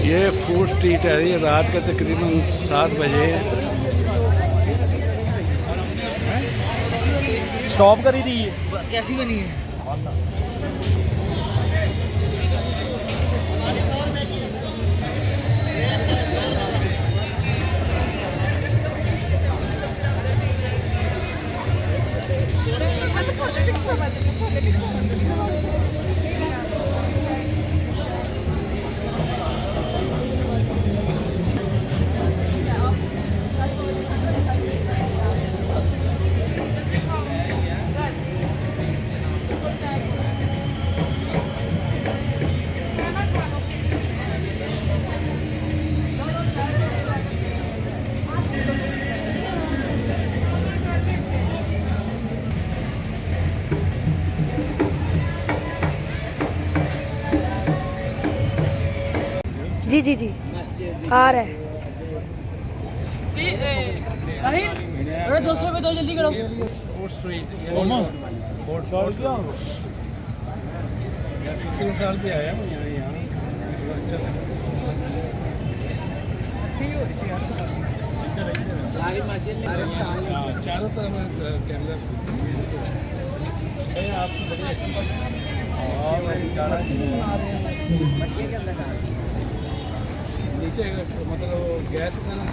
ये food street है, ये रात के तकरीबन 7 बजे है। स्टॉप करी थी कैसी बनी है? जी जी जी आ रहा है। अरे 200 रुपये दो, जल्दी करो। फूड स्ट्रीट पिछले साल भी आया मैं यहाँ सारी मस्जिद चारों तरफ कैमरा आपकी बड़ी अच्छी नीचे मतलब गैस का ना